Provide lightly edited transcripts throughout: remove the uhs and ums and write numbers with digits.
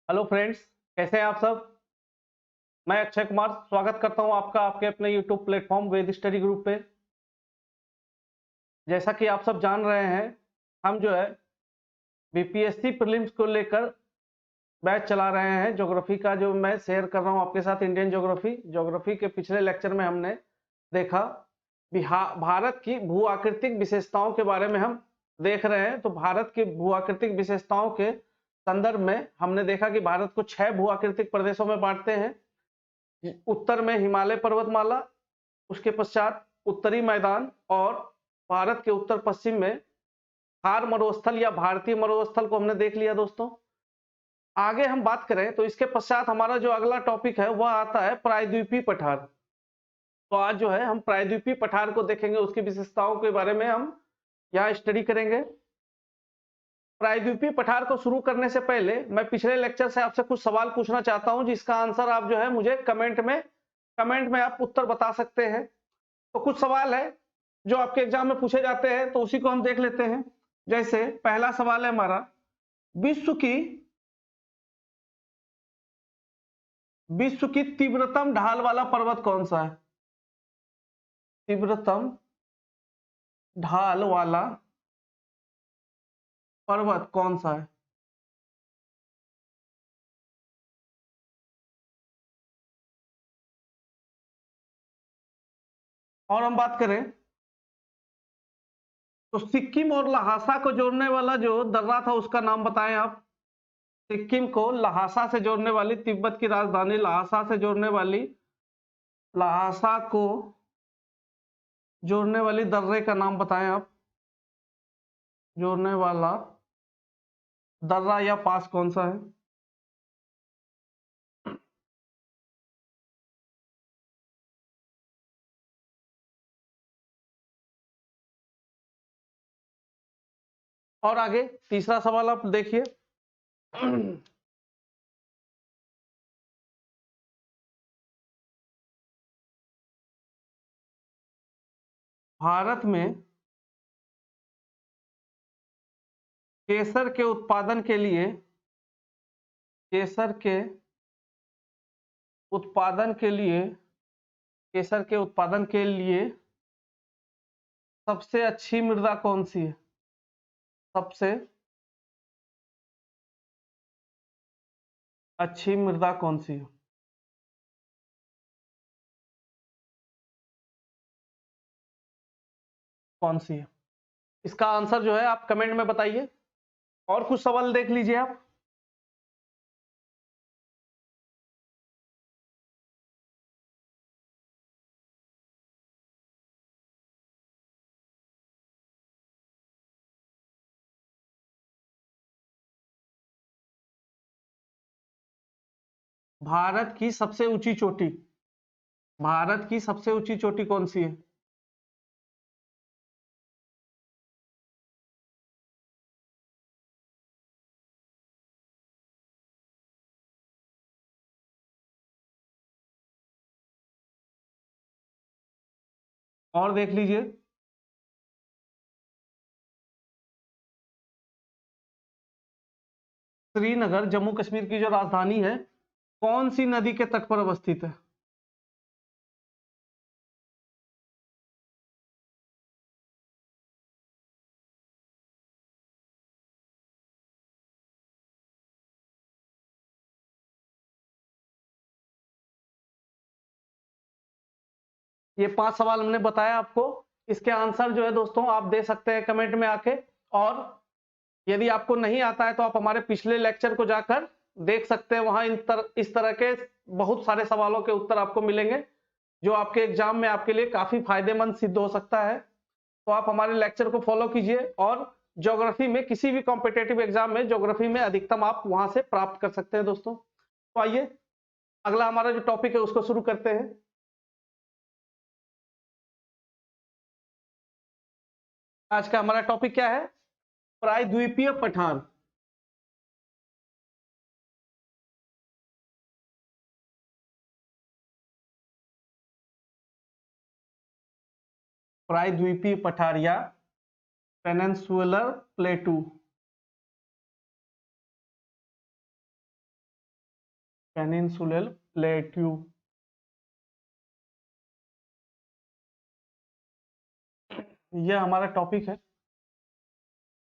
Hello friends, कैसे हैं आप सब। मैं अक्षय कुमार स्वागत करता हूं आपका आपके अपने यूट्यूब प्लेटफॉर्म वेद स्टडी ग्रुप पे। जैसा कि आप सब जान रहे हैं, हम जो है बीपीएससी प्रीलिम्स को लेकर बैच चला रहे हैं। ज्योग्राफी का जो मैं शेयर कर रहा हूं आपके साथ, इंडियन ज्योग्राफी के पिछले लेक्चर में हमने देखा भारत की भू आकृतिक विशेषताओं के बारे में हम देख रहे हैं। तो भारत की भू आकृतिक विशेषताओं के संदर्भ में हमने देखा कि भारत को 6 भू आकृतिक प्रदेशों में बांटते हैं। उत्तर में हिमालय पर्वतमाला, उसके पश्चात उत्तरी मैदान, और भारत के उत्तर पश्चिम में थार मरुस्थल या भारतीय मरुस्थल को हमने देख लिया दोस्तों। आगे हम बात करें तो इसके पश्चात हमारा जो अगला टॉपिक है वह आता है प्रायद्वीपीय पठार। तो आज जो है हम प्रायद्वीपीय पठार को देखेंगे, उसकी विशेषताओं के बारे में हम यहाँ स्टडी करेंगे। प्रायद्वीपीय पठार को शुरू करने से पहले मैं पिछले लेक्चर से आपसे कुछ सवाल पूछना चाहता हूं, जिसका आंसर आप जो है मुझे कमेंट में आप उत्तर बता सकते हैं। तो कुछ सवाल है जो आपके एग्जाम में पूछे जाते हैं, तो उसी को हम देख लेते हैं। जैसे पहला सवाल है हमारा, विश्व की तीव्रतम ढाल वाला पर्वत कौन सा है। तीव्रतम ढाल वाला पर्वत कौन सा है। और हम बात करें तो सिक्किम और लहासा को जोड़ने वाला जो दर्रा था उसका नाम बताएं आप। सिक्किम को लहासा से जोड़ने वाली, तिब्बत की राजधानी लहासा से जोड़ने वाली, लहासा को जोड़ने वाली दर्रे का नाम बताएं आप। जोड़ने वाला दर्रा या पास कौन सा है। और आगे तीसरा सवाल आप देखिए। भारत में केसर के उत्पादन के लिए, केसर के उत्पादन के लिए, केसर के उत्पादन के लिए सबसे अच्छी मृदा कौन सी है। सबसे अच्छी मृदा कौन सी है। कौन सी है, इसका आंसर जो है आप कमेंट में बताइए। और कुछ सवाल देख लीजिए आप। भारत की सबसे ऊंची चोटी, भारत की सबसे ऊंची चोटी कौन सी है। और देख लीजिए। श्रीनगर जम्मू कश्मीर की जो राजधानी है, कौन सी नदी के तट पर अवस्थित है। ये 5 सवाल हमने बताया आपको। इसके आंसर जो है दोस्तों आप दे सकते हैं कमेंट में आके। और यदि आपको नहीं आता है तो आप हमारे पिछले लेक्चर को जाकर देख सकते हैं। वहां इस तरह के बहुत सारे सवालों के उत्तर आपको मिलेंगे, जो आपके एग्जाम में आपके लिए काफी फायदेमंद सिद्ध हो सकता है। तो आप हमारे लेक्चर को फॉलो कीजिए, और ज्योग्राफी में किसी भी कॉम्पिटेटिव एग्जाम में ज्योग्राफी में अधिकतम आप वहां से प्राप्त कर सकते हैं दोस्तों। तो आइए अगला हमारा जो टॉपिक है उसको शुरू करते हैं। आज का हमारा टॉपिक क्या है, प्रायद्वीपीय पठार। प्रायद्वीपीय पठार या पेनिनसुलर प्लेटू। Peninsular plateau. यह हमारा टॉपिक है।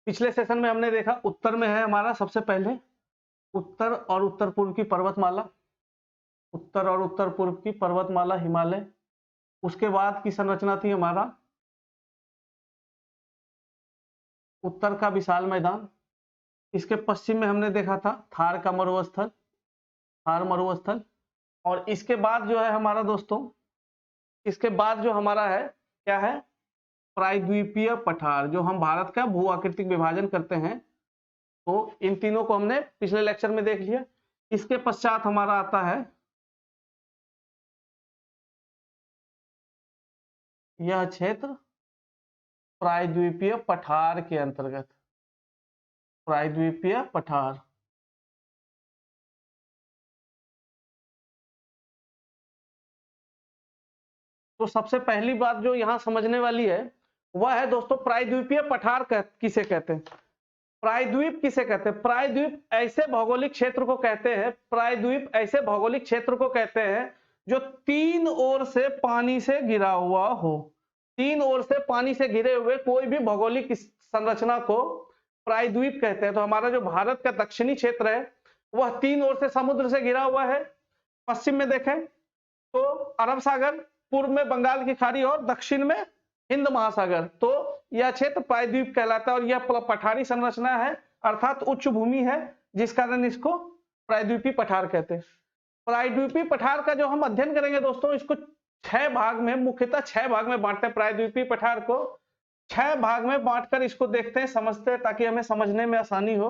पिछले सेशन में हमने देखा उत्तर में है हमारा सबसे पहले उत्तर और उत्तर पूर्व की पर्वतमाला, उत्तर और उत्तर पूर्व की पर्वतमाला हिमालय। उसके बाद की संरचना थी हमारा उत्तर का विशाल मैदान। इसके पश्चिम में हमने देखा था थार का मरुस्थल, थार मरुस्थल। और इसके बाद जो है हमारा दोस्तों, इसके बाद जो हमारा है क्या है, प्रायद्वीपीय पठार, जो हम भारत का भू आकृतिक विभाजन करते हैं। तो इन तीनों को हमने पिछले लेक्चर में देख लिया। इसके पश्चात हमारा आता है यह क्षेत्र प्रायद्वीपीय पठार के अंतर्गत, प्रायद्वीपीय पठार। तो सबसे पहली बात जो यहां समझने वाली है वह है दोस्तों प्रायद्वीपीय पठार किसे कहते हैं। प्रायद्वीप किसे कहते हैं? प्रायद्वीप ऐसे भौगोलिक क्षेत्र को कहते हैं, प्रायद्वीप ऐसे भौगोलिक क्षेत्र को कहते हैं जो तीन ओर से पानी से घिरा हुआ हो। तीन ओर से पानी से घिरे हुए कोई भी भौगोलिक संरचना को प्रायद्वीप कहते हैं। तो हमारा जो भारत का दक्षिणी क्षेत्र है वह तीन ओर से समुद्र से घिरा हुआ है। पश्चिम में देखें तो अरब सागर, पूर्व में बंगाल की खाड़ी और दक्षिण में हिंद महासागर। तो यह क्षेत्र प्रायद्वीप कहलाता है और यह पठारी संरचना है, अर्थात उच्च भूमि है, जिस कारण इसको प्रायद्वीपीय पठार कहते हैं। प्रायद्वीपीय पठार का जो हम अध्ययन करेंगे दोस्तों, इसको 6 भाग में, मुख्यतः 6 भाग में बांटते हैं। प्रायद्वीपीय पठार को 6 भाग में बांटकर इसको देखते हैं, समझते हैं, ताकि हमें समझने में आसानी हो।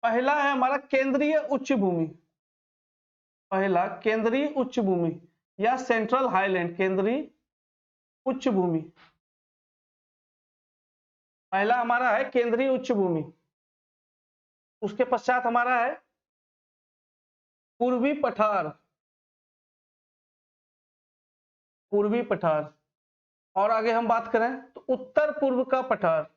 पहला है हमारा केंद्रीय उच्च भूमि, पहला केंद्रीय उच्च भूमि या सेंट्रल हाईलैंड, केंद्रीय उच्च भूमि। पहला हमारा है केंद्रीय उच्च भूमि। उसके पश्चात हमारा है पूर्वी पठार, पूर्वी पठार। और आगे हम बात करें तो उत्तर पूर्व का पठार,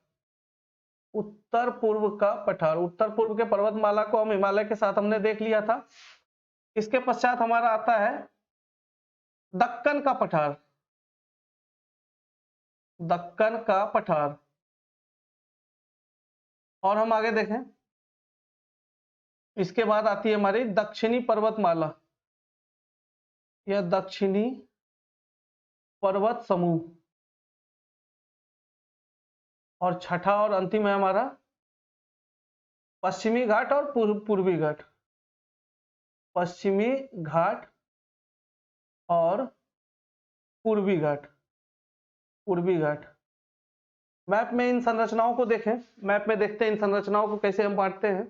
उत्तर पूर्व का पठार। उत्तर पूर्व के पर्वतमाला को हम हिमालय के साथ हमने देख लिया था। इसके पश्चात हमारा आता है दक्कन का पठार, दक्कन का पठार। और हम आगे देखें, इसके बाद आती है हमारी दक्षिणी पर्वतमाला या दक्षिणी पर्वत समूह। और छठा और अंतिम है हमारा पश्चिमी घाट और पूर्वी घाट, पश्चिमी घाट और पूर्वी घाट, पूर्वी घाट। मैप में इन संरचनाओं को देखें, मैप में देखते हैं इन संरचनाओं को कैसे हम बांटते हैं।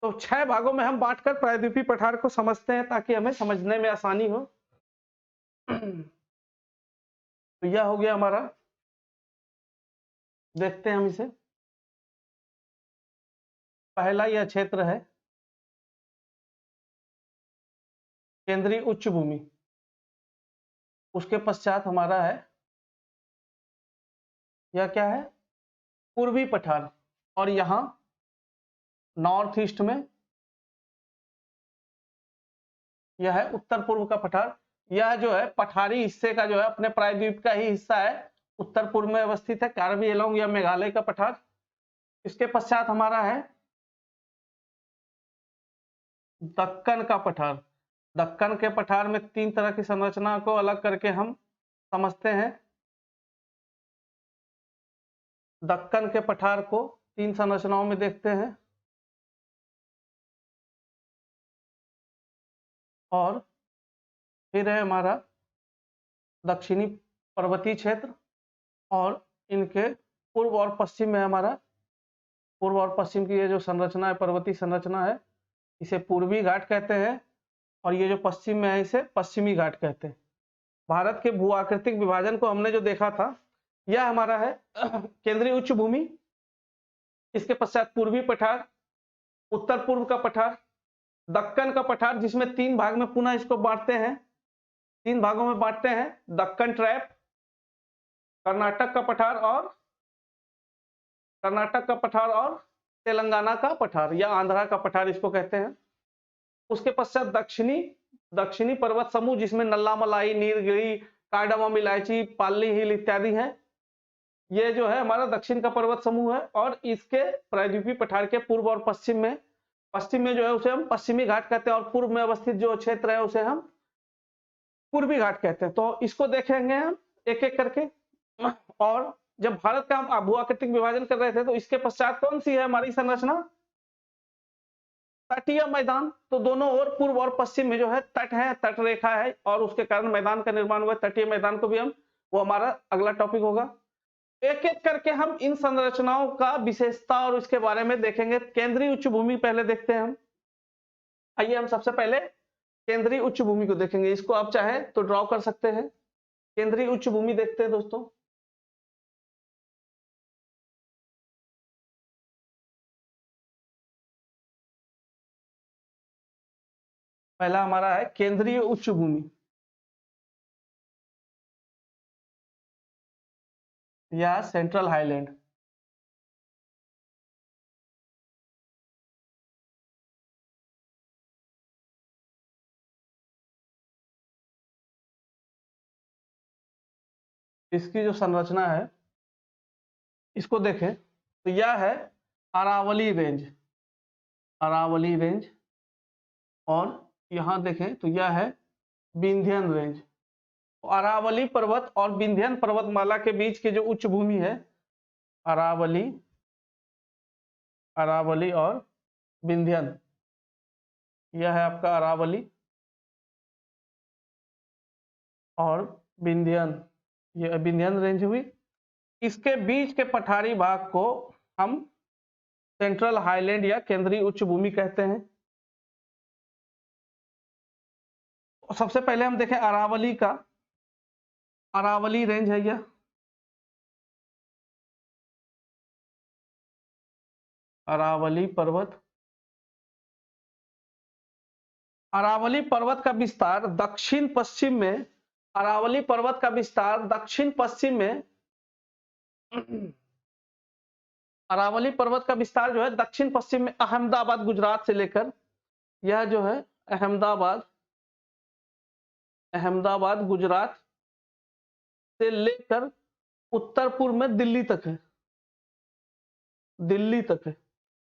तो 6 भागों में हम बांटकर प्रायद्वीपीय पठार को समझते हैं ताकि हमें समझने में आसानी हो। तो यह हो गया हमारा, देखते हैं हम इसे। पहला यह क्षेत्र है केंद्रीय उच्च भूमि। उसके पश्चात हमारा है, यह क्या है, पूर्वी पठार। और यहां नॉर्थ ईस्ट में यह है उत्तर पूर्व का पठार। यह जो है पठारी हिस्से का जो है अपने प्रायद्वीप का ही हिस्सा है, उत्तर पूर्व में अवस्थित है, कार्बी एलोंग या मेघालय का पठार। इसके पश्चात हमारा है दक्कन का पठार। दक्कन के पठार में 3 तरह की संरचना को अलग करके हम समझते हैं। दक्कन के पठार को 3 संरचनाओं में देखते हैं। और फिर है हमारा दक्षिणी पर्वतीय क्षेत्र, और इनके पूर्व और पश्चिम में हमारा, पूर्व और पश्चिम की ये जो संरचना है, पर्वतीय संरचना है, इसे पूर्वी घाट कहते हैं। और ये जो पश्चिम में है इसे पश्चिमी घाट कहते हैं। भारत के भू आकृतिक विभाजन को हमने जो देखा था, यह हमारा है केंद्रीय उच्च भूमि। इसके पश्चात पूर्वी पठार, उत्तर पूर्व का पठार, दक्कन का पठार, जिसमें 3 भाग में पुनः इसको बांटते हैं, 3 भागों में बांटते हैं। दक्कन ट्रैप, कर्नाटक का पठार और कर्नाटक का पठार और तेलंगाना का पठार या आंध्रा का पठार इसको कहते हैं। उसके पश्चात दक्षिणी पर्वत समूह जिसमें नल्ला मलाई, नीलगिरी, कार्डामम इलायची, पाली हिल इत्यादि हैं। ये जो है हमारा दक्षिण का पर्वत समूह है और इसके प्रायद्वीपीय पठार के पूर्व और पश्चिम में जो है उसे हम पश्चिमी घाट कहते हैं और पूर्व में अवस्थित जो क्षेत्र है उसे हम पूर्वी घाट कहते हैं। तो इसको देखेंगे हम एक एक करके। और जब भारत का हम भू आकृतिक विभाजन कर रहे थे तो इसके पश्चात कौन सी है हमारी संरचना? तटीय मैदान। तो दोनों ओर पूर्व और पश्चिम में जो है तट है, तट रेखा है और उसके कारण मैदान का निर्माण हुआ। तटीय मैदान को भी हम, वो हमारा अगला टॉपिक होगा। एक एक करके हम इन संरचनाओं का विशेषता और उसके बारे में देखेंगे। केंद्रीय उच्च भूमि पहले देखते हैं हम। आइए हम सबसे पहले केंद्रीय उच्च भूमि को देखेंगे। इसको आप चाहे तो ड्रॉ कर सकते हैं। केंद्रीय उच्च भूमि देखते हैं दोस्तों। पहला हमारा है केंद्रीय उच्च भूमि या सेंट्रल हाईलैंड। इसकी जो संरचना है इसको देखें तो यह है अरावली रेंज, अरावली रेंज। और यहां देखें तो यह है विंध्यन रेंज। अरावली पर्वत और विंध्यन पर्वतमाला के बीच की जो उच्च भूमि है, अरावली, अरावली और विंध्यन, यह है आपका अरावली और विंध्यन, ये विंध्यन रेंज हुई। इसके बीच के पठारी भाग को हम सेंट्रल हाईलैंड या केंद्रीय उच्च भूमि कहते हैं। सबसे पहले हम देखें अरावली का, अरावली रेंज है यह, अरावली पर्वत। अरावली पर्वत का विस्तार दक्षिण पश्चिम में, अरावली पर्वत का विस्तार दक्षिण पश्चिम में, अरावली पर्वत का विस्तार जो है दक्षिण पश्चिम में अहमदाबाद गुजरात से लेकर, यह जो है अहमदाबाद, अहमदाबाद गुजरात से लेकर उत्तर पूर्व में दिल्ली तक है, दिल्ली तक है।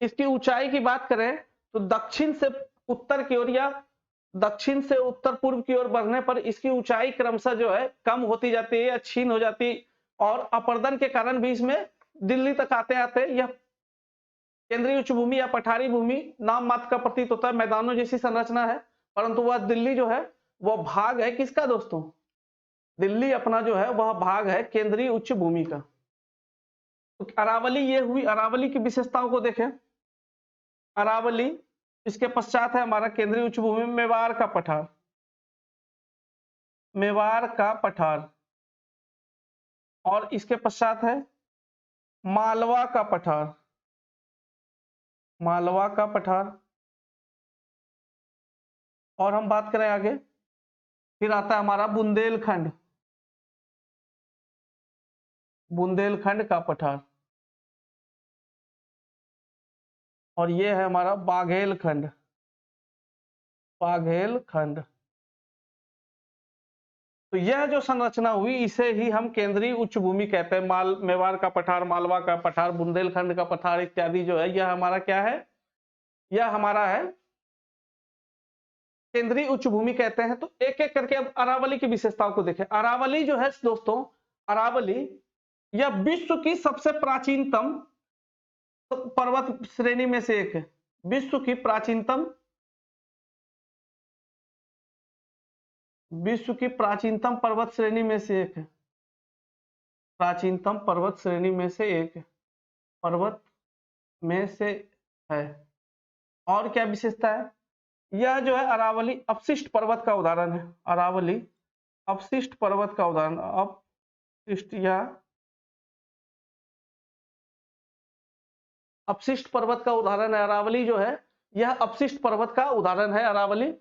इसकी ऊंचाई की बात करें तो दक्षिण से उत्तर की ओर या दक्षिण से उत्तर पूर्व की ओर बढ़ने पर इसकी ऊंचाई क्रमशः जो है कम होती जाती है या क्षीण हो जाती है और अपर्दन के कारण भी इसमें दिल्ली तक आते आते यह केंद्रीय उच्च भूमि या पठारी भूमि नाम मात्र का प्रतीत होता है। मैदानों जैसी संरचना है परंतु वह दिल्ली जो है वह भाग है किसका दोस्तों? दिल्ली अपना जो है वह भाग है केंद्रीय उच्च भूमि का। तो अरावली ये हुई, अरावली की विशेषताओं को देखें। अरावली, इसके पश्चात है हमारा केंद्रीय उच्च भूमि मेवाड़ का पठार, मेवाड़ का पठार। और इसके पश्चात है मालवा का पठार, मालवा का पठार। और हम बात करें आगे, फिर आता है हमारा बुंदेलखंड, बुंदेलखंड का पठार। और ये है हमारा बाघेलखंड, बाघेलखंड। तो यह जो संरचना हुई इसे ही हम केंद्रीय उच्च भूमि कहते हैं। मेवाड़ का पठार, मालवा का पठार, बुंदेलखंड का पठार इत्यादि जो है यह हमारा क्या है? यह हमारा है केंद्रीय उच्च भूमि कहते हैं। तो एक एक करके अब अरावली की विशेषताओं को देखें। अरावली जो है दोस्तों, अरावली यह विश्व की सबसे प्राचीनतम पर्वत श्रेणी में से एक है, विश्व की प्राचीनतम, विश्व की प्राचीनतम पर्वत श्रेणी में से एक है, प्राचीनतम पर्वत श्रेणी में से एक है, पर्वत में से है। और क्या विशेषता है? यह जो है अरावली अपशिष्ट पर्वत का उदाहरण है, अरावली अपशिष्ट पर्वत का उदाहरण, अपशिष्ट या अपशिष्ट पर्वत का उदाहरण है अरावली जो है, यह अपशिष्ट पर्वत का उदाहरण है अरावली।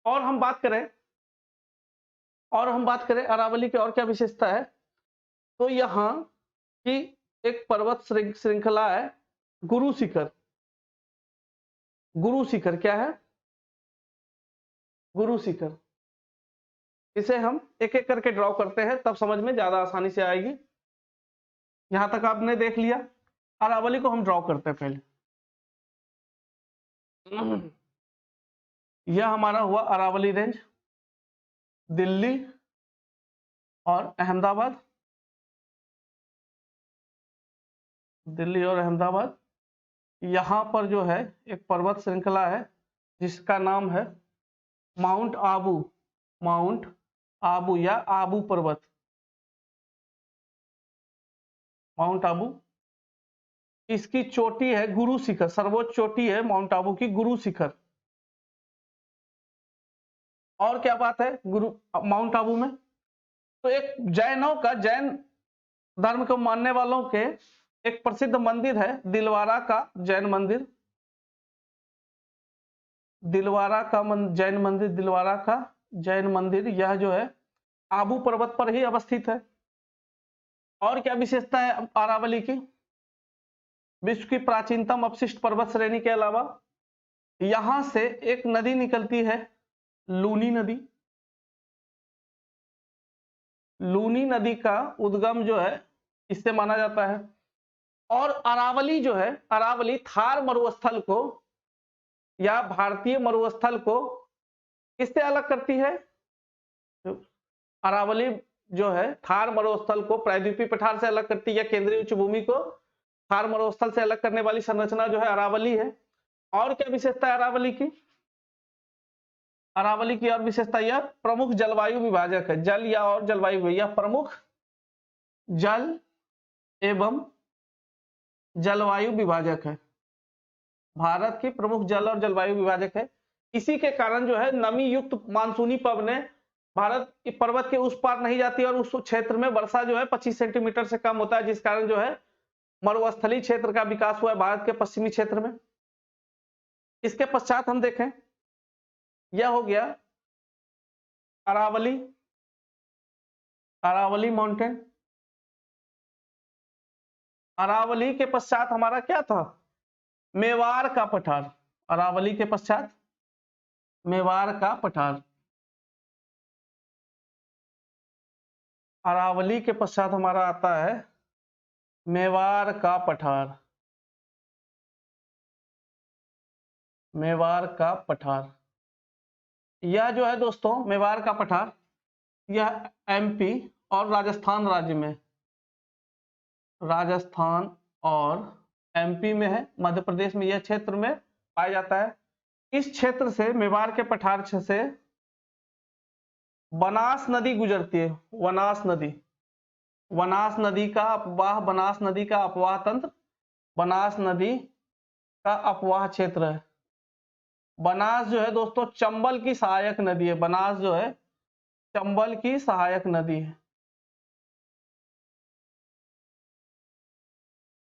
और हम बात करें, और हम बात करें अरावली की और क्या विशेषता है, तो यहाँ की एक पर्वत श्रृंखला है गुरु शिखर। गुरु शिखर क्या है? गुरु शिखर। इसे हम एक एक करके ड्रॉ करते हैं, तब समझ में ज्यादा आसानी से आएगी। यहां तक आपने देख लिया। अरावली को हम ड्रॉ करते हैं पहले। यह हमारा हुआ अरावली रेंज, दिल्ली और अहमदाबाद, दिल्ली और अहमदाबाद। यहां पर जो है एक पर्वत श्रृंखला है जिसका नाम है माउंट आबू, माउंट आबू या आबू पर्वत, माउंट आबू। इसकी चोटी है गुरु शिखर, सर्वोच्च चोटी है माउंट आबू की गुरु शिखर। और क्या बात है गुरु माउंट आबू में, तो एक जैनों का, जैन धर्म को मानने वालों के एक प्रसिद्ध मंदिर है दिलवारा का जैन मंदिर, दिलवारा का जैन मंदिर, दिलवारा का जैन मंदिर। यह जो है आबू पर्वत पर ही अवस्थित है। और क्या विशेषता है अरावली की, विश्व की प्राचीनतम अपशिष्ट पर्वत श्रेणी के अलावा यहां से एक नदी निकलती है, लूनी नदी। लूनी नदी का उद्गम जो है इससे माना जाता है। और अरावली जो है, अरावली थार मरुस्थल को या भारतीय मरुस्थल को किससे अलग करती है, अरावली जो है थार मरुस्थल को प्रायद्वीपीय पठार से अलग करती है, केंद्रीय उच्च भूमि को थार मरुस्थल से अलग करने वाली संरचना जो है अरावली है। और क्या विशेषता है अरावली की, अरावली की और विशेषता यह प्रमुख जलवायु विभाजक है, जल या और जलवायु, यह प्रमुख जल एवं जलवायु विभाजक है, भारत की प्रमुख जल और जलवायु विभाजक है। इसी के कारण जो है नमी युक्त मानसूनी पवनें भारत की पर्वत के उस पार नहीं जाती और उस क्षेत्र में वर्षा जो है 25 सेंटीमीटर से कम होता है, जिस कारण जो है मरुस्थलीय क्षेत्र का विकास हुआ है भारत के पश्चिमी क्षेत्र में। इसके पश्चात हम देखें, यह हो गया अरावली, अरावली माउंटेन। अरावली के पश्चात हमारा क्या था, मेवाड़ का पठार। अरावली के पश्चात मेवाड़ का पठार। अरावली के पश्चात हमारा आता है मेवाड़ का पठार, मेवाड़ का पठार। यह जो है दोस्तों मेवाड़ का पठार, यह एमपी और राजस्थान राज्य में, राजस्थान और एमपी में है, मध्य प्रदेश में यह क्षेत्र में पाया जाता है। इस क्षेत्र से मेवाड़ के पठार से बनास नदी गुजरती है, वनास नदी, वनास नदी का अपवाह, बनास नदी का अपवाह तंत्र, बनास नदी का अपवाह क्षेत्र है। बनास जो है दोस्तों चंबल की सहायक नदी है, बनास जो है चंबल की सहायक नदी है,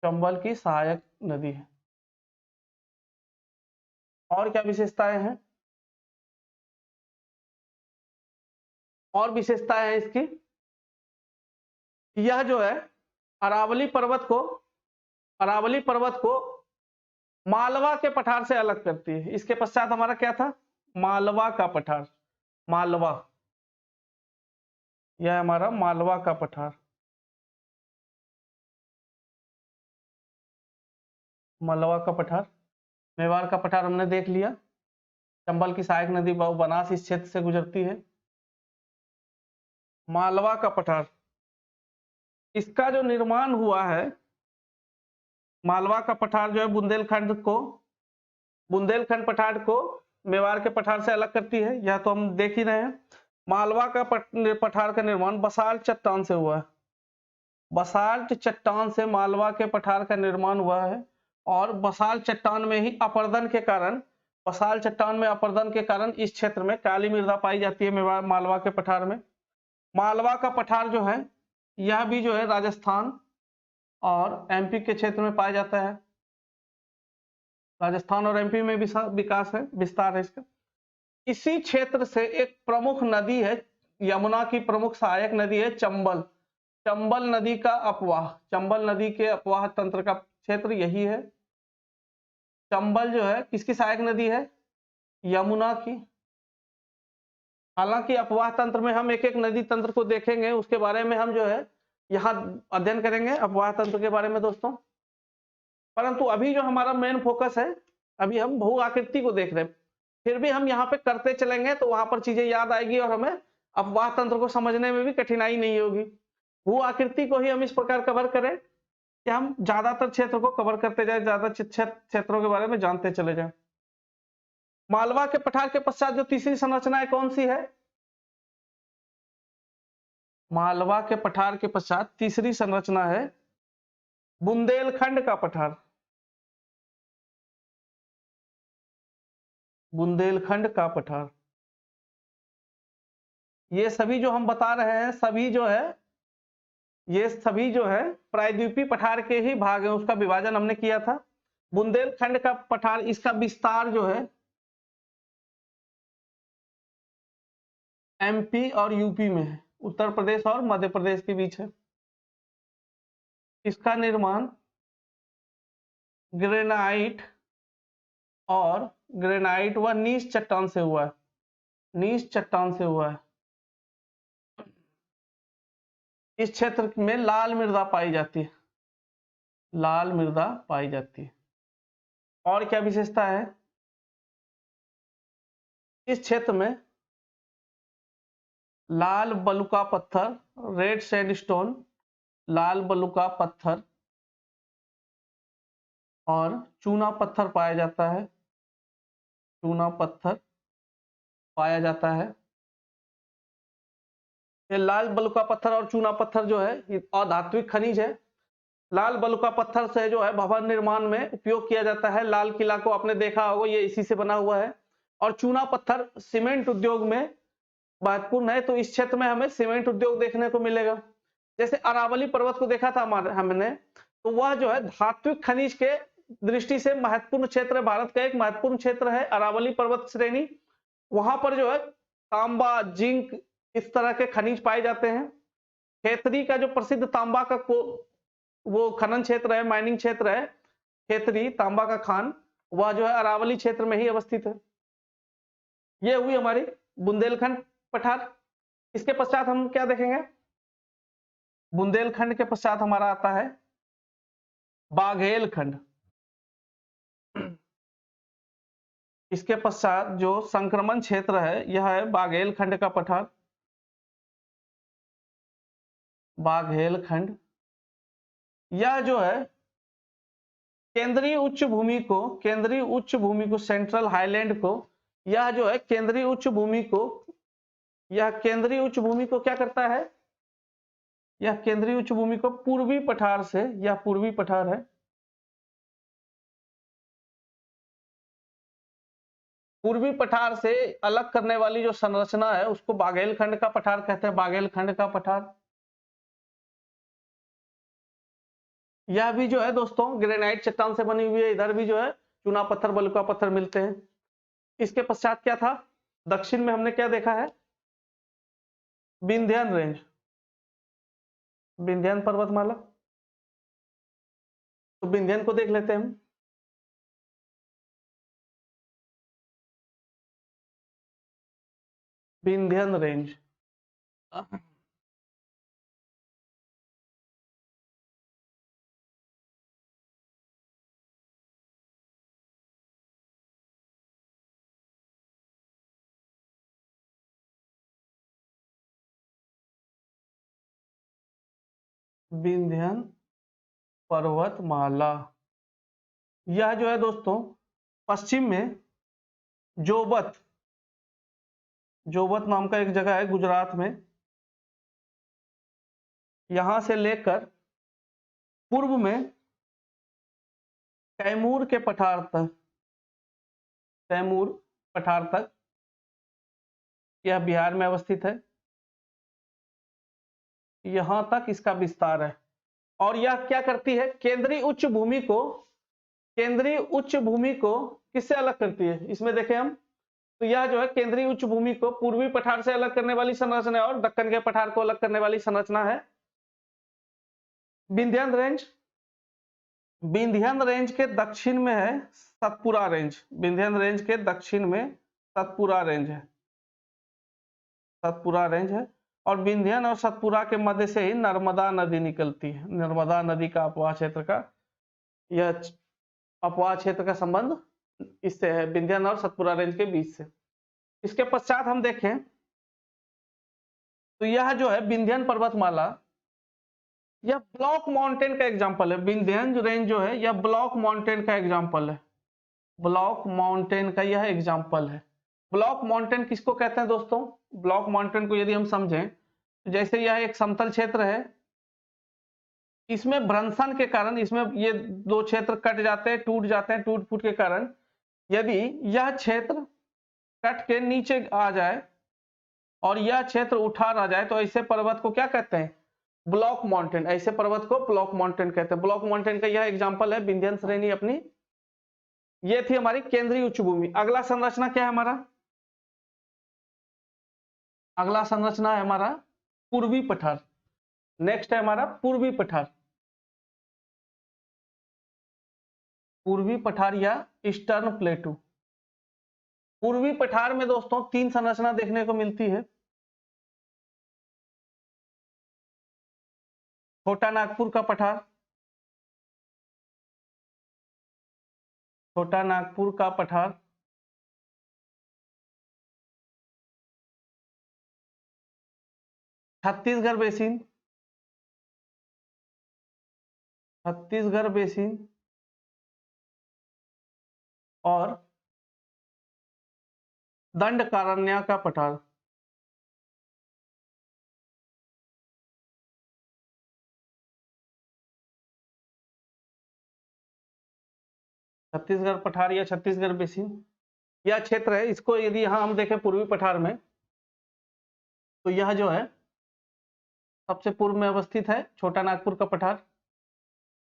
चंबल की सहायक नदी है। और क्या विशेषताएं हैं, और विशेषता है इसकी, यह जो है अरावली पर्वत को, अरावली पर्वत को मालवा के पठार से अलग करती है। इसके पश्चात हमारा क्या था, मालवा का पठार, मालवा, यह हमारा मालवा का पठार, मालवा का पठार। मेवाड़ का पठार हमने देख लिया, चंबल की सहायक नदी बनास इस क्षेत्र से गुजरती है। मालवा का पठार, इसका जो निर्माण हुआ है, मालवा का पठार जो है बुंदेलखंड को, बुंदेलखंड पठार को मेवाड़ के पठार से अलग करती है, यह तो हम देख ही रहे हैं। मालवा का पठार का निर्माण बसाल्ट चट्टान से हुआ है, बसाल्ट चट्टान से मालवा के पठार का निर्माण हुआ है। और बसाल्ट चट्टान में ही अपरदन के कारण, बसाल्ट चट्टान में अपरदन के कारण इस क्षेत्र में काली मृदा पाई जाती है मेवाड़ मालवा के पठार में। मालवा का पठार जो है यह भी जो है राजस्थान और एमपी के क्षेत्र में पाया जाता है, राजस्थान और एमपी में भी विकास है, विस्तार है इसका। इसी क्षेत्र से एक प्रमुख नदी है, यमुना की प्रमुख सहायक नदी है चंबल, चंबल नदी का अपवाह, चंबल नदी के अपवाह तंत्र का क्षेत्र यही है। चंबल जो है किसकी सहायक नदी है, यमुना की, हालांकि अपवाह तंत्र में हम एक एक नदी तंत्र को देखेंगे, उसके बारे में हम जो है यहाँ अध्ययन करेंगे अपवाह तंत्र के बारे में दोस्तों। परंतु अभी जो हमारा मेन फोकस है, अभी हम भू आकृति को देख रहे हैं। फिर भी हम यहाँ पे करते चलेंगे तो वहां पर चीजें याद आएगी और हमें अपवाह तंत्र को समझने में भी कठिनाई नहीं होगी। भू आकृति को ही हम इस प्रकार कवर करें कि हम ज्यादातर क्षेत्र को कवर करते जाए, ज्यादा क्षेत्रों के बारे में जानते चले जाए। मालवा के पठार के पश्चात जो तीसरी संरचना है कौन सी है? मालवा के पठार के पश्चात तीसरी संरचना है बुंदेलखंड का पठार। बुंदेलखंड का पठार। ये सभी जो हम बता रहे हैं सभी जो है, ये सभी जो है प्रायद्वीपीय पठार के ही भाग हैं, उसका विभाजन हमने किया था। बुंदेलखंड का पठार, इसका विस्तार जो है एमपी और यूपी में है, उत्तर प्रदेश और मध्य प्रदेश के बीच है। इसका निर्माण ग्रेनाइट और ग्रेनाइट व नीस चट्टान से हुआ है, नीस चट्टान से हुआ है। इस क्षेत्र में लाल मृदा पाई जाती है, लाल मृदा पाई जाती है। और क्या विशेषता है इस क्षेत्र में? लाल बलुका पत्थर, रेड सैंडस्टोन, लाल बलुका पत्थर और चूना पत्थर पाया जाता है, चूना पत्थर पाया जाता है। ये लाल बलुका पत्थर और चूना पत्थर जो है ये अधात्विक खनिज है। लाल बलुका पत्थर से जो है भवन निर्माण में उपयोग किया जाता है। लाल किला को आपने देखा होगा, ये इसी से बना हुआ है। और चूना पत्थर सीमेंट उद्योग में महत्वपूर्ण है, तो इस क्षेत्र में हमें सीमेंट उद्योग देखने को मिलेगा। जैसे अरावली पर्वत को देखा था हमने, तो वह जो है धात्विक खनिज के दृष्टि से महत्वपूर्ण क्षेत्र है, भारत का एक महत्वपूर्ण क्षेत्र है अरावली पर्वत श्रेणी। वहां पर जो है तांबा, जिंक, इस तरह के खनिज पाए जाते हैं। खेतरी का जो प्रसिद्ध तांबा का वो खनन क्षेत्र है, माइनिंग क्षेत्र है, खेतरी तांबा का खान, वह जो है अरावली क्षेत्र में ही अवस्थित है। ये हुई हमारी बुंदेलखंड पठार। इसके पश्चात हम क्या देखेंगे? बुंदेलखंड के पश्चात हमारा आता है बाघेलखंड। इसके पश्चात जो संक्रमण क्षेत्र है यह है बाघेलखंड का पठार, बाघेलखंड। यह जो है केंद्रीय उच्च भूमि को, केंद्रीय उच्च भूमि को, सेंट्रल हाईलैंड को, यह जो है केंद्रीय उच्च भूमि को, यह केंद्रीय उच्च भूमि को क्या करता है? यह केंद्रीय उच्च भूमि को पूर्वी पठार से, यह पूर्वी पठार है, पूर्वी पठार से अलग करने वाली जो संरचना है उसको बाघेलखंड का पठार कहते हैं, बाघेलखंड का पठार। यह भी जो है दोस्तों ग्रेनाइट चट्टान से बनी हुई है। इधर भी जो है चूना पत्थर, बलुका पत्थर मिलते हैं। इसके पश्चात क्या था? दक्षिण में हमने क्या देखा है? विंध्यन रेंज, विंध्यन पर्वतमाला। तो विंध्यन को देख लेते हैं हम। विंध्यन रेंज, विंध्यन पर्वतमाला। यह जो है दोस्तों पश्चिम में जोबत, जोबत नाम का एक जगह है गुजरात में, यहां से लेकर पूर्व में कैमूर के पठार तक, कैमूर पठार तक, यह बिहार में अवस्थित है। यहां तक इसका विस्तार है। और यह क्या करती है? केंद्रीय उच्च भूमि को, केंद्रीय उच्च भूमि को किससे अलग करती है? इसमें देखें हम, तो यह जो है केंद्रीय उच्च भूमि को पूर्वी पठार से अलग करने वाली संरचना और दक्कन के पठार को अलग करने वाली संरचना है विंध्यन रेंज। विंध्यन रेंज के दक्षिण में है सतपुरा रेंज, विंध्यन रेंज के दक्षिण में सतपुरा रेंज है। सतपुरा रेंज है, और विंध्यन और सतपुरा के मध्य से ही नर्मदा नदी निकलती है। नर्मदा नदी का अपवाह क्षेत्र का यह अपवाह क्षेत्र का संबंध इससे है, विंध्यन और सतपुरा रेंज के बीच से। इसके पश्चात हम देखें तो यह जो है विंध्यन पर्वतमाला, यह ब्लॉक माउंटेन का एग्जांपल है। विंध्यन रेंज जो है यह ब्लॉक माउंटेन का एग्जांपल है। ब्लॉक माउंटेन का यह एग्जांपल है। ब्लॉक माउंटेन किसको कहते हैं दोस्तों? ब्लॉक माउंटेन को यदि हम समझें तो जैसे यह एक समतल क्षेत्र है, इसमें भ्रंशन के कारण इसमें ये दो क्षेत्र कट जाते हैं, टूट जाते हैं, टूट फूट के कारण यदि यह क्षेत्र कट के नीचे आ जाए और यह क्षेत्र उठा ना जाए तो ऐसे पर्वत को क्या कहते हैं? Block mountain. ऐसे पर्वत को ब्लॉक माउंटेन कहते हैं। ब्लॉक माउंटेन का यह एग्जांपल है विंध्यन श्रेणी अपनी। ये थी हमारी केंद्रीय उच्च भूमि। अगला संरचना क्या है हमारा? अगला संरचना है हमारा पूर्वी पठार। नेक्स्ट है हमारा पूर्वी पठार। पूर्वी पठार या ईस्टर्न प्लेटू। पूर्वी पठार में दोस्तों तीन संरचना देखने को मिलती है। छोटा नागपुर का पठार, छोटा नागपुर का पठार, छत्तीसगढ़ बेसिन, छत्तीसगढ़ बेसिन और दंडकारण्य का पठार। छत्तीसगढ़ पठार या छत्तीसगढ़ बेसिन यह क्षेत्र है। इसको यदि यहां हम देखें पूर्वी पठार में तो यह जो है सबसे पूर्व में अवस्थित है छोटा नागपुर का पठार।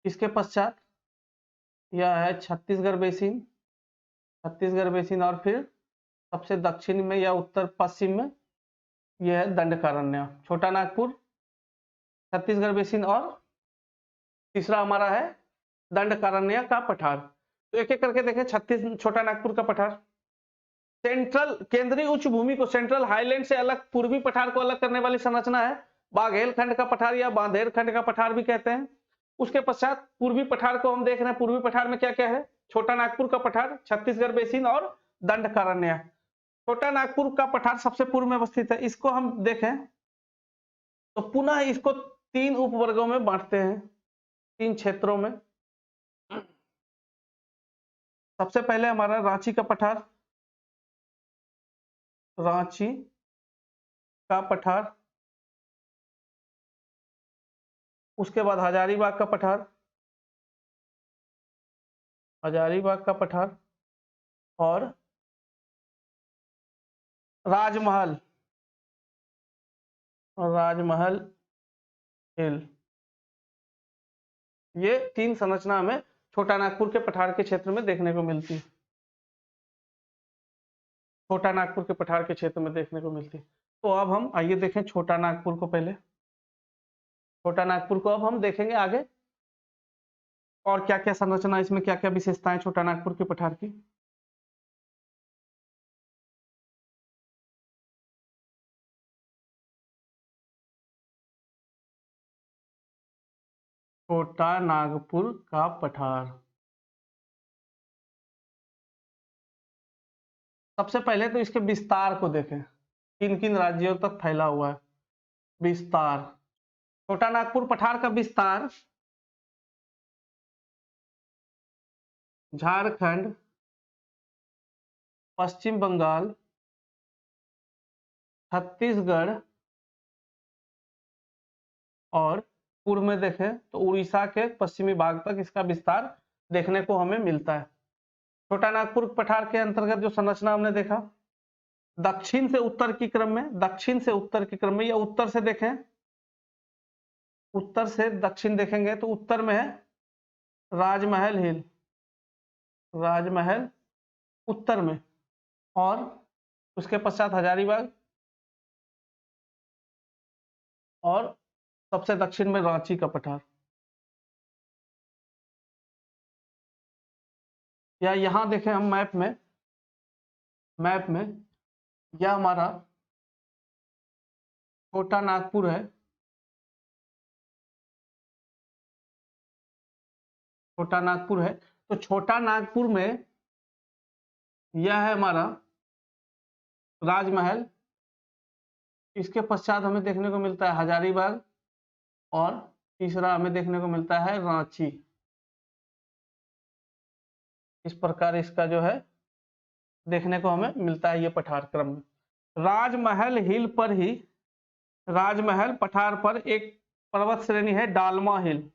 इसके पश्चात यह है छत्तीसगढ़ बेसिन, छत्तीसगढ़ बेसिन और फिर सबसे दक्षिण में या उत्तर पश्चिम में यह है दंडकारण्य। छोटा नागपुर, छत्तीसगढ़ बेसिन और तीसरा हमारा है दंडकारण्य का पठार। तो एक एक करके देखें। छोटा नागपुर का पठार, सेंट्रल केंद्रीय उच्च भूमि को सेंट्रल हाईलैंड से अलग पूर्वी पठार को अलग करने वाली संरचना है। बाघेल खंड का पठार या बांधेर खंड का पठार भी कहते हैं। उसके पश्चात पूर्वी पठार को हम देख रहे हैं। पूर्वी पठार में क्या क्या है? छोटा नागपुर का पठार, छत्तीसगढ़ बेसिन और दंडकारण्य। छोटा नागपुर का पठार सबसे पूर्व में अवस्थित है। इसको हम देखें तो पुनः इसको तीन उपवर्गों में बांटते हैं, तीन क्षेत्रों में। सबसे पहले हमारा रांची का पठार, रांची का पठार। उसके बाद हजारीबाग का पठार, हजारीबाग का पठार और राजमहल, राजमहल हिल। ये तीन संरचना हमें छोटा नागपुर के पठार के क्षेत्र में देखने को मिलती है। छोटा नागपुर के पठार के क्षेत्र में देखने को मिलती है। तो अब हम आइए देखें छोटा नागपुर को। पहले छोटा नागपुर को अब हम देखेंगे आगे और क्या क्या संरचना, इसमें क्या क्या विशेषताएं छोटा नागपुर के पठार की। छोटा नागपुर का पठार, सबसे पहले तो इसके विस्तार को देखें, किन किन राज्यों तक फैला हुआ है। विस्तार, छोटा नागपुर पठार का विस्तार झारखंड, पश्चिम बंगाल, छत्तीसगढ़ और पूर्व में देखें तो उड़ीसा के पश्चिमी भाग तक इसका विस्तार देखने को हमें मिलता है। छोटा नागपुर पठार के अंतर्गत जो संरचना हमने देखा, दक्षिण से उत्तर की क्रम में, दक्षिण से उत्तर के क्रम में या उत्तर से देखें, उत्तर से दक्षिण देखेंगे तो उत्तर में है राजमहल हिल, राजमहल उत्तर में, और उसके पश्चात हजारीबाग और सबसे दक्षिण में रांची का पठार। या यहां देखें हम मैप में, मैप में यह हमारा छोटा नागपुर है, छोटा नागपुर है। तो छोटा नागपुर में यह है हमारा राजमहल। इसके पश्चात हमें देखने को मिलता है हजारीबाग, और तीसरा हमें देखने को मिलता है रांची। इस प्रकार इसका जो है देखने को हमें मिलता है ये पठार क्रम में। राजमहल हिल पर ही, राजमहल पठार पर एक पर्वत श्रेणी है दालमा हिल,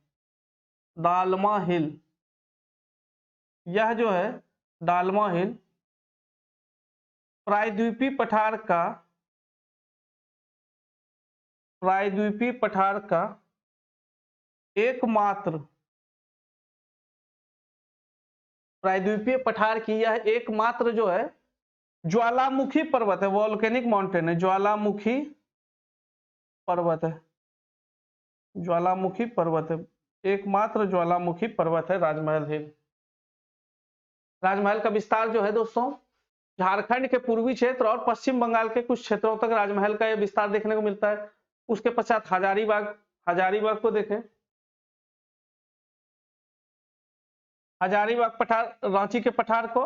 दालमा हिल। यह जो है दालमा हिल प्रायद्वीपीय पठार का, प्रायद्वीपीय पठार का एकमात्र, प्रायद्वीपीय पठार की यह एकमात्र जो है ज्वालामुखी पर्वत है, वॉल्केनिक माउंटेन है, ज्वालामुखी पर्वत है, ज्वालामुखी पर्वत है, एकमात्र ज्वालामुखी पर्वत है राजमहल हिल। राजमहल का विस्तार जो है दोस्तों झारखंड के पूर्वी क्षेत्र और पश्चिम बंगाल के कुछ क्षेत्रों तक राजमहल का यह विस्तार देखने को मिलता है। उसके पश्चात हजारीबाग, हजारीबाग को देखें, हजारीबाग पठार, रांची के पठार को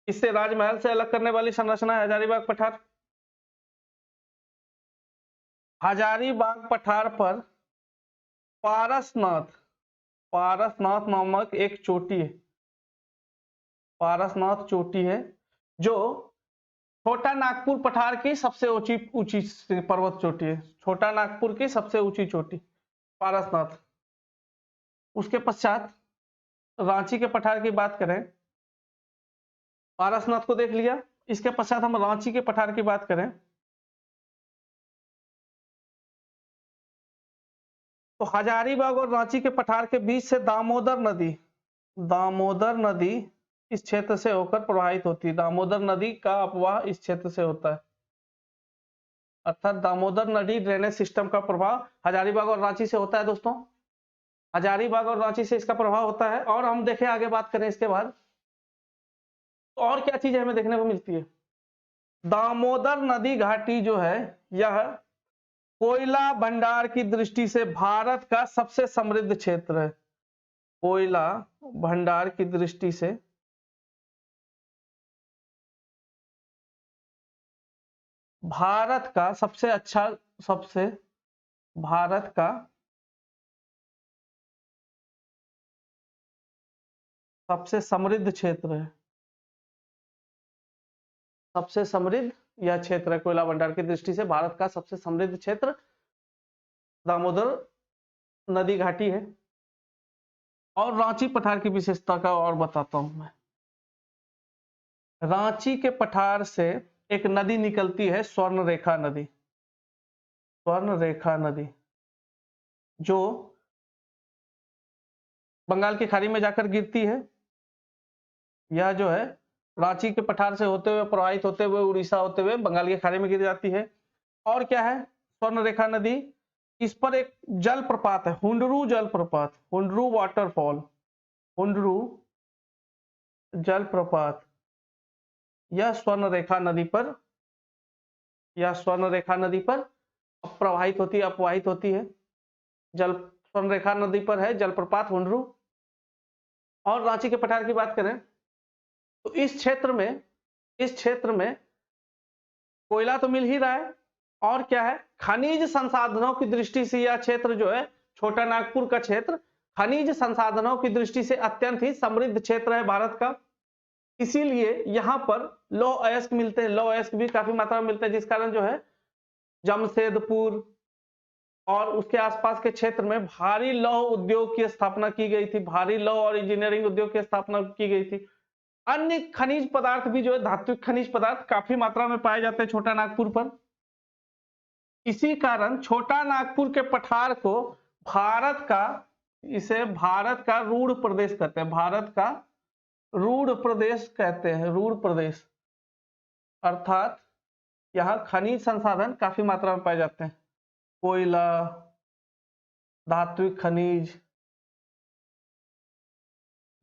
इससे राजमहल से अलग करने वाली संरचना है हजारीबाग पठार। हजारीबाग पठार पर पारसनाथ, पारसनाथ नामक एक चोटी है, पारसनाथ चोटी है जो छोटा नागपुर पठार की सबसे ऊंची ऊंची पर्वत चोटी है, छोटा नागपुर की सबसे ऊंची चोटी पारसनाथ। उसके पश्चात रांची के पठार की बात करें, पारसनाथ को देख लिया, इसके पश्चात हम रांची के पठार की बात करें तो हजारीबाग और रांची के पठार के बीच से दामोदर नदी, दामोदर नदी इस क्षेत्र से होकर प्रवाहित होती है। दामोदर नदी का अपवाह इस क्षेत्र से होता है, अर्थात दामोदर नदी ड्रेनेज सिस्टम का प्रभाव हजारीबाग और रांची से होता है दोस्तों, हजारीबाग और रांची से इसका प्रभाव होता है। और हम देखें आगे बात करें इसके बाद तो और क्या चीजें हमें देखने को मिलती है। दामोदर नदी घाटी जो है यह कोयला भंडार की दृष्टि से भारत का सबसे समृद्ध क्षेत्र है, कोयला भंडार की दृष्टि से भारत का सबसे अच्छा, सबसे भारत का सबसे समृद्ध क्षेत्र है, सबसे समृद्ध यह क्षेत्र है, कोयला भंडार की दृष्टि से भारत का सबसे समृद्ध क्षेत्र दामोदर नदी घाटी है। और रांची पठार की विशेषता का और बताता हूं मैं। रांची के पठार से एक नदी निकलती है स्वर्ण रेखा नदी, स्वर्ण रेखा नदी जो बंगाल की खाड़ी में जाकर गिरती है। यह जो है रांची के पठार से होते हुए प्रवाहित होते हुए उड़ीसा होते हुए बंगाल की खाड़ी में गिर जाती है। और क्या है स्वर्ण रेखा नदी, इस पर एक जल प्रपात है, हुंडरू जल प्रपात, हुंडरू वाटरफॉल, हुंडरू जल प्रपात। यह स्वर्ण रेखा नदी पर, यह स्वर्ण रेखा नदी पर प्रवाहित होती है, अपवाहित होती है। जल स्वर्ण रेखा नदी पर है जलप्रपात हुंडरू। और रांची के पठार की बात करें तो इस क्षेत्र में, इस क्षेत्र में कोयला तो मिल ही रहा है, और क्या है खनिज संसाधनों की दृष्टि से यह क्षेत्र जो है छोटा नागपुर का क्षेत्र खनिज संसाधनों की दृष्टि से अत्यंत ही समृद्ध क्षेत्र है भारत का। इसीलिए यहां पर लौह अयस्क मिलते हैं, लौह अयस्क भी काफी मात्रा में मिलते हैं, जिस कारण जो है जमशेदपुर और उसके आसपास के क्षेत्र में भारी लौह उद्योग की स्थापना की गई थी, भारी लौह और इंजीनियरिंग उद्योग की स्थापना की गई थी। अन्य खनिज पदार्थ भी जो है धात्विक खनिज पदार्थ काफी मात्रा में पाए जाते हैं छोटा नागपुर पर। इसी कारण छोटा नागपुर के पठार को भारत का, इसे भारत का रूढ़ प्रदेश कहते हैं, भारत का रूढ़ प्रदेश कहते हैं, रूढ़ प्रदेश। अर्थात यहां खनिज संसाधन काफी मात्रा में पाए जाते हैं, कोयला, धात्विक खनिज,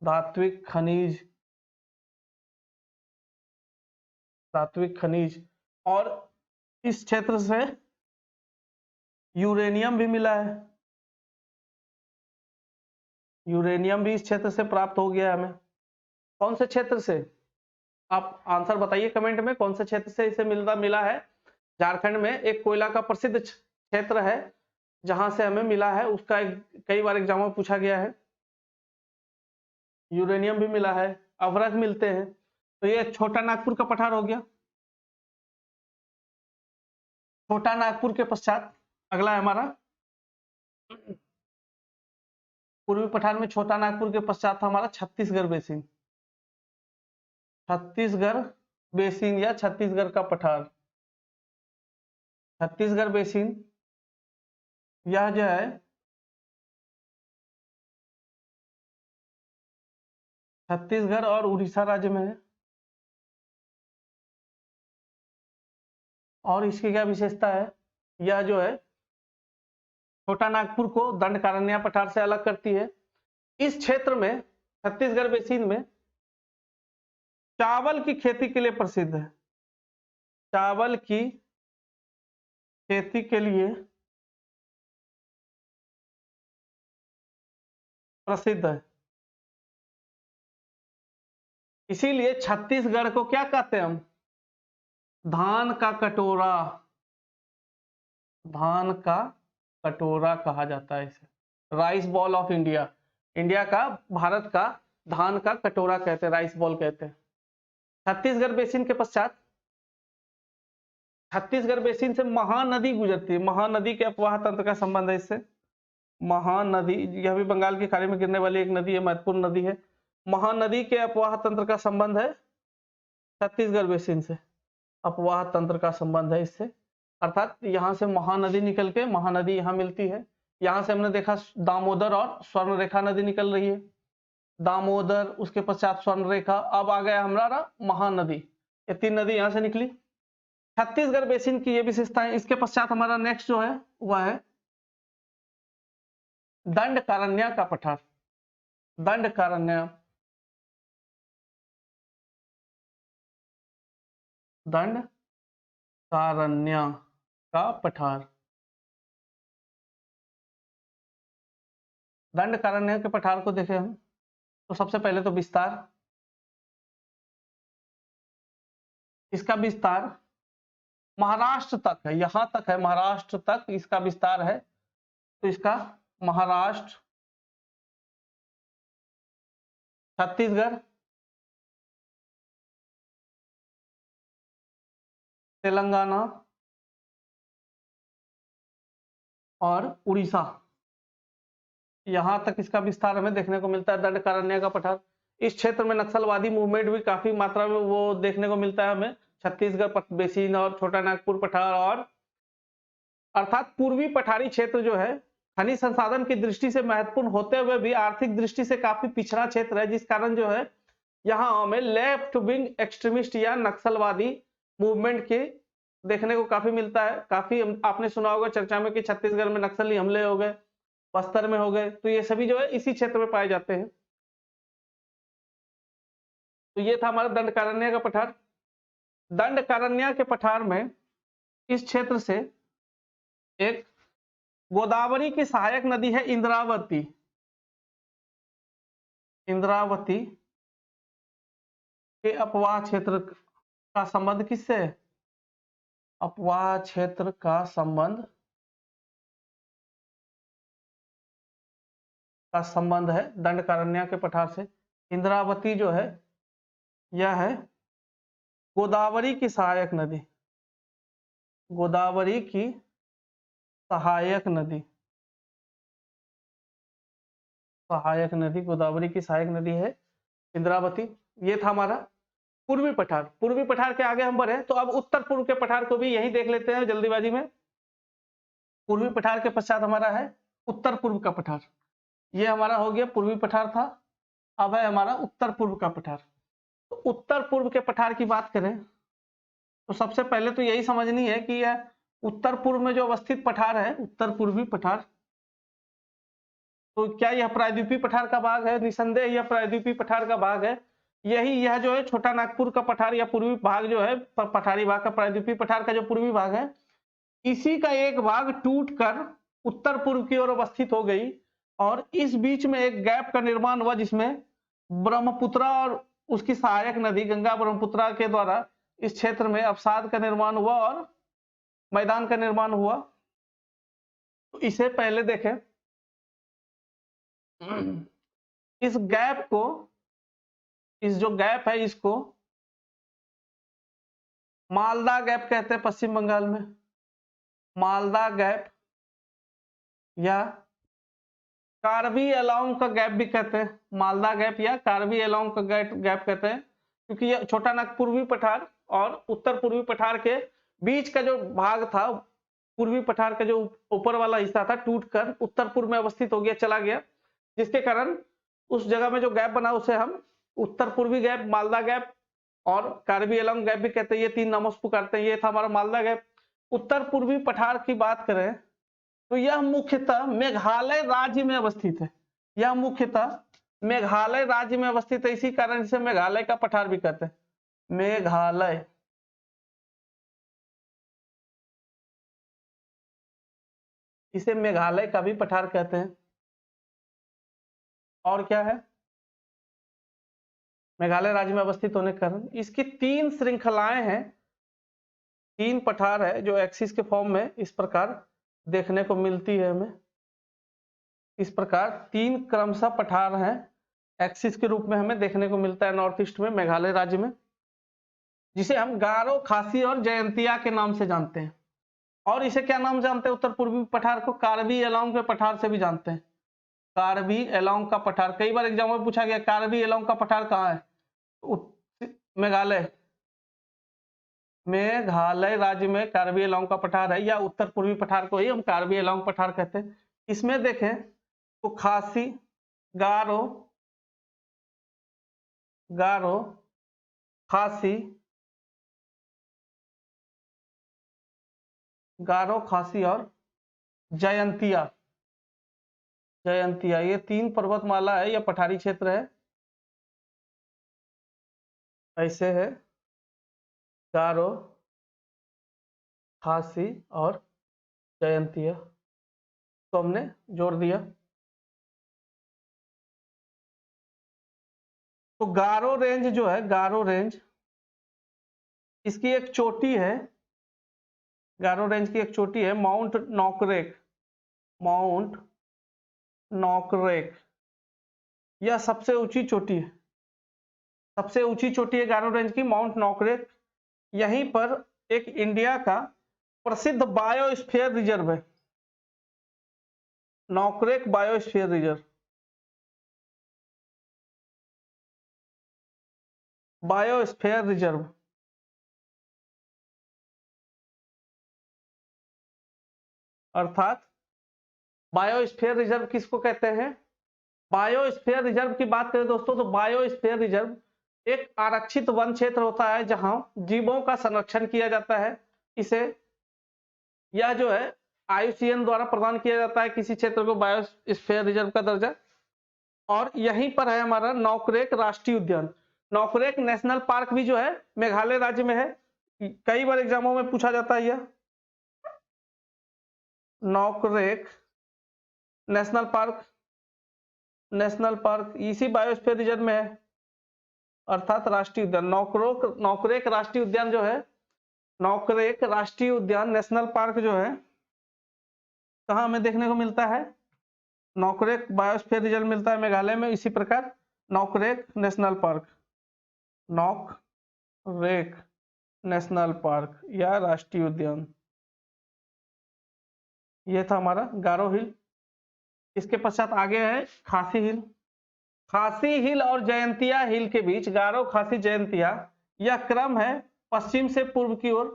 धात्विक खनिज, धात्विक खनिज। और इस क्षेत्र से यूरेनियम भी मिला है, यूरेनियम भी इस क्षेत्र से प्राप्त हो गया हमें। कौन से क्षेत्र से? आप आंसर बताइए कमेंट में, कौन से क्षेत्र से इसे मिला है। झारखंड में एक कोयला का प्रसिद्ध क्षेत्र है जहां से हमें मिला है, उसका कई बार एग्जाम में पूछा गया है। यूरेनियम भी मिला है, अवरक मिलते हैं। तो ये छोटा नागपुर का पठार हो गया। छोटा नागपुर के पश्चात अगला है हमारा पूर्वी पठार में, छोटा नागपुर के पश्चात था हमारा छत्तीसगढ़ बेसिन। छत्तीसगढ़ बेसिन या छत्तीसगढ़ का पठार। छत्तीसगढ़ बेसिन यह जो है छत्तीसगढ़ और उड़ीसा राज्य में है। और इसकी क्या विशेषता है? यह जो है छोटा नागपुर को दंडकारण्य पठार से अलग करती है। इस क्षेत्र में, छत्तीसगढ़ बेसिन में, चावल की खेती के लिए प्रसिद्ध है। चावल की खेती के लिए प्रसिद्ध है। इसीलिए छत्तीसगढ़ को क्या कहते हैं हम? धान का कटोरा। धान का कटोरा कहा जाता है इसे। Rice ball of India. India का, भारत का धान का कटोरा कहते हैं, राइस बॉल कहते हैं। छत्तीसगढ़ बेसिन के पश्चात, छत्तीसगढ़ बेसिन से महानदी गुजरती है। महानदी के अपवाह तंत्र का संबंध है इससे। महानदी, यह भी बंगाल की खाड़ी में गिरने वाली एक नदी है, महत्वपूर्ण नदी है। महानदी के अपवाह तंत्र का संबंध है छत्तीसगढ़ बेसिन से। अपवाह तंत्र का संबंध है इससे, अर्थात यहां से महानदी निकल के, महानदी यहां मिलती है। यहां से हमने देखा दामोदर और स्वर्ण रेखा नदी निकल रही है। दामोदर, उसके पश्चात स्वर्ण रेखा, अब आ गया हमारा महानदी। ये तीन नदी यहां से निकली। छत्तीसगढ़ बेसिन की ये विशेषताएं। इसके पश्चात हमारा नेक्स्ट जो है वह है दंडकारण्य का पठार। दंडकारण्य, दंडकारण्य का पठार। दंडकारण्य के पठार को देखें हम तो सबसे पहले तो विस्तार, इसका विस्तार महाराष्ट्र तक है, यहां तक है, महाराष्ट्र तक इसका विस्तार है। तो इसका महाराष्ट्र, छत्तीसगढ़, तेलंगाना और उड़ीसा, यहां तक इसका विस्तार हमें देखने को मिलता है। दंडकारण्य का पठार। इस क्षेत्र में नक्सलवादी मूवमेंट भी काफी मात्रा में वो देखने को मिलता है हमें। छत्तीसगढ़ बेसिन और छोटा नागपुर पठार, और अर्थात पूर्वी पठारी क्षेत्र जो है खनिज संसाधन की दृष्टि से महत्वपूर्ण होते हुए भी आर्थिक दृष्टि से काफी पिछड़ा क्षेत्र है, जिस कारण जो है यहाँ हमें लेफ्ट विंग एक्सट्रीमिस्ट या नक्सलवादी मूवमेंट के देखने को काफी मिलता है। काफी आपने सुना होगा चर्चा में कि छत्तीसगढ़ में नक्सली हमले हो गए, बस्तर में हो गए, तो ये सभी जो है इसी क्षेत्र में पाए जाते हैं। तो ये था हमारा दंडकारण्य का पठार। दंडकारण्य के पठार में इस क्षेत्र से एक गोदावरी की सहायक नदी है इंद्रावती। इंद्रावती के अपवाह क्षेत्र का संबंध किससे है? अपवाह क्षेत्र का संबंध है दंडकारण्य के पठार से। इंद्रावती जो है यह है गोदावरी की सहायक नदी। गोदावरी की सहायक नदी, सहायक नदी, गोदावरी की सहायक नदी है इंद्रावती। ये था हमारा पूर्वी पठार। पूर्वी पठार के आगे हम बढ़े तो अब उत्तर पूर्व के पठार को भी यहीं देख लेते हैं जल्दीबाजी में। पूर्वी पठार के पश्चात हमारा है उत्तर पूर्व का पठार। ये हमारा हो गया पूर्वी पठार था, अब है हमारा उत्तर पूर्व का पठार। तो उत्तर पूर्व के पठार की बात करें तो सबसे पहले तो यही समझनी है कि यह उत्तर पूर्व में जो अवस्थित पठार है, उत्तर पूर्वी पठार, तो क्या यह प्रायद्वीपीय पठार का भाग है? निसंदेह यह प्रायद्वीपीय पठार का भाग है। यह जो है छोटा नागपुर का पठार या पूर्वी भाग जो है, पठारी भाग का, प्रायद्वीपीय पठार का जो पूर्वी भाग है, इसी का एक भाग टूटकर उत्तर पूर्व की ओर अवस्थित हो गई और इस बीच में एक गैप का निर्माण हुआ जिसमें ब्रह्मपुत्र और उसकी सहायक नदी गंगा ब्रह्मपुत्र के द्वारा इस क्षेत्र में अवसाद का निर्माण हुआ और मैदान का निर्माण हुआ। तो इसे पहले देखें, इस गैप को, इस जो गैप है इसको मालदा गैप कहते हैं पश्चिम बंगाल में, मालदा गैप या कार्बी एलॉन्ग का गैप भी कहते हैं, मालदा गैप या कार्बी एलॉन्ग का गैप कहते हैं, क्योंकि ये छोटा नाग पूर्वी पठार और उत्तर पूर्वी पठार के बीच का जो भाग था, पूर्वी पठार का जो ऊपर वाला हिस्सा था टूटकर उत्तर पूर्व में अवस्थित हो गया, चला गया, जिसके कारण उस जगह में जो गैप बना उसे हम उत्तर पूर्वी गैप, मालदा गैप और कार्बी एलॉन्ग गैप भी कहते हैं। ये तीन नामों से पुकारते हैं। ये था हमारा मालदा गैप। उत्तर पूर्वी पठार की बात करें तो यह मुख्यतः मेघालय राज्य में अवस्थित है। यह मुख्यतः मेघालय राज्य में अवस्थित है, इसी कारण इसे मेघालय का पठार भी कहते हैं। मेघालय, इसे मेघालय का भी पठार कहते हैं। और क्या है, मेघालय राज्य में अवस्थित होने के कारण इसकी तीन श्रृंखलाएं हैं, तीन पठार है जो एक्सिस के फॉर्म में इस प्रकार देखने को मिलती है हमें। इस प्रकार तीन क्रमशः पठार हैं एक्सिस के रूप में हमें देखने को मिलता है नॉर्थ ईस्ट में, मेघालय राज्य में, जिसे हम गारो, खासी और जयंतिया के नाम से जानते हैं। और इसे क्या नाम जानते हैं उत्तर पूर्वी पठार को? कार्बी एलॉन्ग के पठार से भी जानते हैं। कार्बी एलॉन्ग का पठार, कई बार एग्जाम में पूछा गया कार्बी एलॉन्ग का पठार कहाँ है? मेघालय, मेघालय राज्य में कार्बी एलॉन्ग का पठार है, या उत्तर पूर्वी पठार को ही हम कार्बी एलॉन्ग पठार कहते हैं। इसमें देखें तो खासी, गारो, गारो, खासी, गारो, खासी और जयंतिया, जयंतिया, ये तीन पर्वतमाला है या पठारी क्षेत्र है। ऐसे है गारो, खासी और जयंतिया, तो हमने जोड़ दिया। तो गारो रेंज जो है, गारो रेंज, इसकी एक चोटी है, गारो रेंज की एक चोटी है माउंट नॉकरेक, माउंट नॉकरेक, यह सबसे ऊंची चोटी है, सबसे ऊंची चोटी है गारो रेंज की माउंट नॉकरेक। यहीं पर एक इंडिया का प्रसिद्ध बायोस्फीयर रिजर्व है, नॉकरेक बायोस्फीयर रिजर्व, बायोस्फीयर रिजर्व, अर्थात बायोस्फीयर रिजर्व किसको कहते हैं? बायोस्फीयर रिजर्व की बात करें दोस्तों तो बायोस्फीयर रिजर्व एक आरक्षित वन क्षेत्र होता है जहां जीवों का संरक्षण किया जाता है। इसे, यह जो है IUCN द्वारा प्रदान किया जाता है किसी क्षेत्र को बायोस्फीयर रिजर्व का दर्जा। और यहीं पर है हमारा नॉकरेक राष्ट्रीय उद्यान, नॉकरेक नेशनल पार्क भी जो है मेघालय राज्य में है, कई बार एग्जामों में पूछा जाता है। यह नॉकरेक नेशनल पार्क, नेशनल पार्क इसी बायोस्फीयर रिजर्व में है, अर्थात राष्ट्रीय उद्यान। नॉकरेक राष्ट्रीय उद्यान जो है, नॉकरेक राष्ट्रीय उद्यान नेशनल पार्क जो है कहाँ हमें देखने को मिलता है? नॉकरेक बायोस्फीयर रिजर्व मिलता है मेघालय में। इसी प्रकार नॉकरेक नेशनल पार्क, नॉकरेक नेशनल पार्क या राष्ट्रीय उद्यान, ये था हमारा गारो हिल। इसके पश्चात आगे है खासी हिल। खासी हिल और जयंतिया हिल के बीच, गारो, खासी, जयंतिया, यह क्रम है पश्चिम से पूर्व की ओर,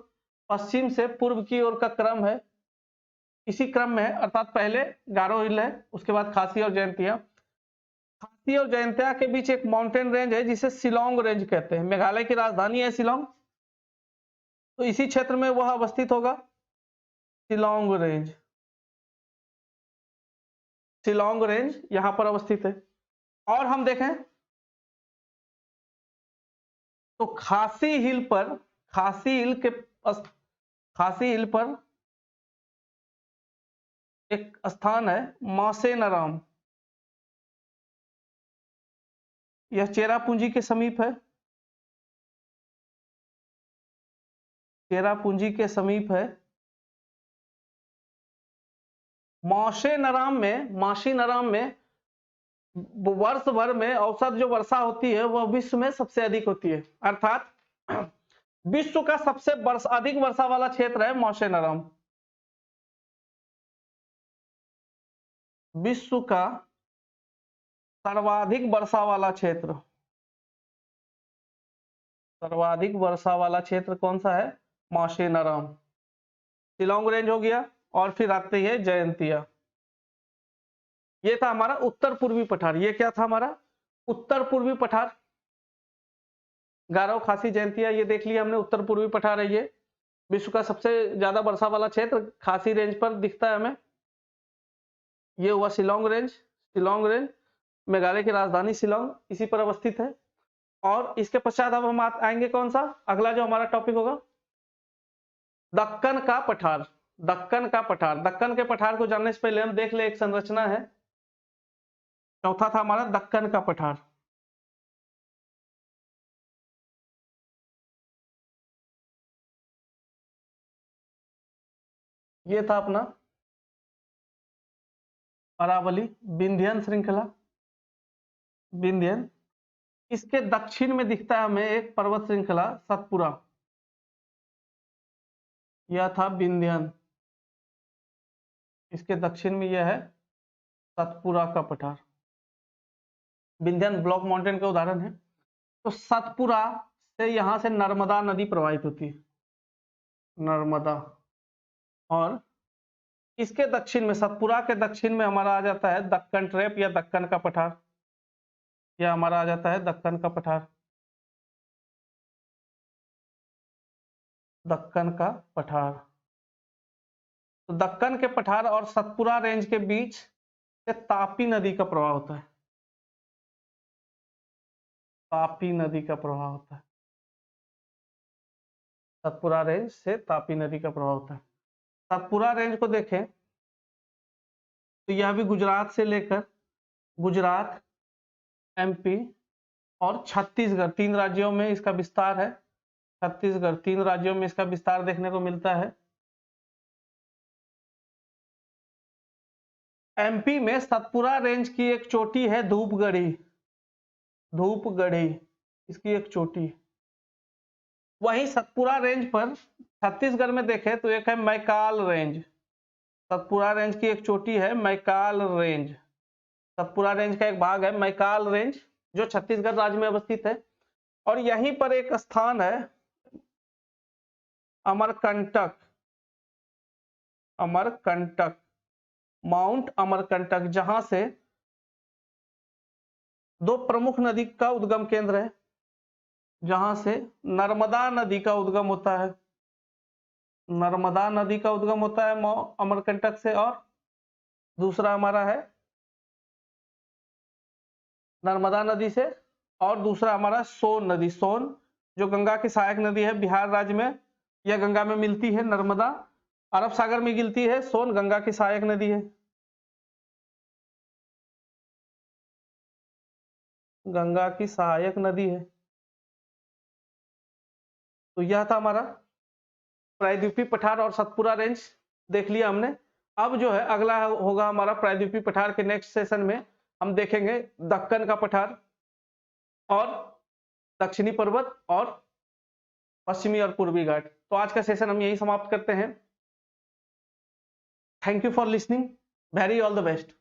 पश्चिम से पूर्व की ओर का क्रम है, इसी क्रम में है, अर्थात पहले गारो हिल है, उसके बाद खासी और जयंतिया। खासी और जयंतिया के बीच एक माउंटेन रेंज है जिसे शिलोंग रेंज कहते हैं। मेघालय की राजधानी है शिलोंग, तो इसी क्षेत्र में वह अवस्थित होगा, शिलोंग रेंज, शिलोंग रेंज यहां पर अवस्थित है। और हम देखें तो खासी हिल पर, खासी हिल पर एक स्थान है मासेनराम, यह चेरापूंजी के समीप है, चेरापूंजी के समीप है। माशीनराम में वर्ष भर में औसत जो वर्षा होती है वह विश्व में सबसे अधिक होती है, अर्थात विश्व का सबसे अधिक वर्षा वाला क्षेत्र है माशेनराम। विश्व का सर्वाधिक वर्षा वाला क्षेत्र, सर्वाधिक वर्षा वाला क्षेत्र कौन सा है? माशेनराम। शिलोंग रेंज हो गया, और फिर आती है जयंतिया। ये था हमारा उत्तर पूर्वी पठार। ये क्या था हमारा? उत्तर पूर्वी पठार। गारो, खासी, जयंतिया ये देख लिया हमने, उत्तर पूर्वी पठार है। ये विश्व का सबसे ज्यादा वर्षा वाला क्षेत्र खासी रेंज पर दिखता है हमें। ये हुआ शिलोंग रेंज। शिलोंग रेंज मेघालय की राजधानी शिलोंग इसी पर अवस्थित है। और इसके पश्चात अब हम आएंगे कौन सा अगला जो हमारा टॉपिक होगा? दक्कन का पठार। दक्कन का पठार। दक्कन के पठार को जानने से पहले हम देख ले, एक संरचना है। चौथा था हमारा दक्कन का पठार। ये था अपना अरावली, विंध्यन श्रृंखला, विंध्यन। इसके दक्षिण में दिखता है हमें एक पर्वत श्रृंखला सतपुरा, यह था विंध्यन। इसके दक्षिण में यह है सतपुरा का पठार। विंध्यन ब्लॉक माउंटेन का उदाहरण है। तो सतपुरा से यहां से नर्मदा नदी प्रवाहित होती है, नर्मदा। और इसके दक्षिण में, सतपुरा के दक्षिण में हमारा आ जाता है दक्कन ट्रैप या दक्कन का पठार। यह हमारा आ जाता है दक्कन का पठार, दक्कन का पठार। तो दक्कन के पठार और सतपुरा रेंज के बीच से तापी नदी का प्रवाह होता है, तापी नदी का प्रवाह होता है। सतपुरा रेंज से तापी नदी का प्रवाह होता है। सतपुरा रेंज को देखें तो यह भी गुजरात से लेकर, गुजरात, एमपी और छत्तीसगढ़, 3 राज्यों में इसका विस्तार है। छत्तीसगढ़, 3 राज्यों में इसका विस्तार देखने को मिलता है। एमपी में सतपुरा रेंज की एक चोटी है धूपगढ़ी, धूपगढ़ी इसकी एक चोटी। वहीं सतपुरा रेंज पर छत्तीसगढ़ में देखें तो एक है मैकाल रेंज। सतपुरा रेंज की एक चोटी है मैकाल रेंज। सतपुरा रेंज का एक भाग है मैकाल रेंज जो छत्तीसगढ़ राज्य में अवस्थित है। और यहीं पर एक स्थान है अमरकंटक, अमरकंटक, माउंट अमरकंटक, जहां से 2 प्रमुख नदी का उद्गम केंद्र है, जहां से नर्मदा नदी का उद्गम होता है। नर्मदा नदी का उद्गम होता है अमरकंटक से, और दूसरा हमारा है नर्मदा नदी से, और दूसरा हमारा सोन नदी। सोन जो गंगा की सहायक नदी है बिहार राज्य में, यह गंगा में मिलती है। नर्मदा अरब सागर में गिरती है, सोन गंगा की सहायक नदी है, गंगा की सहायक नदी है। तो यह था हमारा प्रायद्वीपीय पठार और सतपुरा रेंज देख लिया हमने। अब जो है अगला होगा हमारा प्रायद्वीपीय पठार के नेक्स्ट सेशन में हम देखेंगे दक्कन का पठार और दक्षिणी पर्वत और पश्चिमी और पूर्वी घाट। तो आज का सेशन हम यही समाप्त करते हैं। Thank you for listening, very all the best.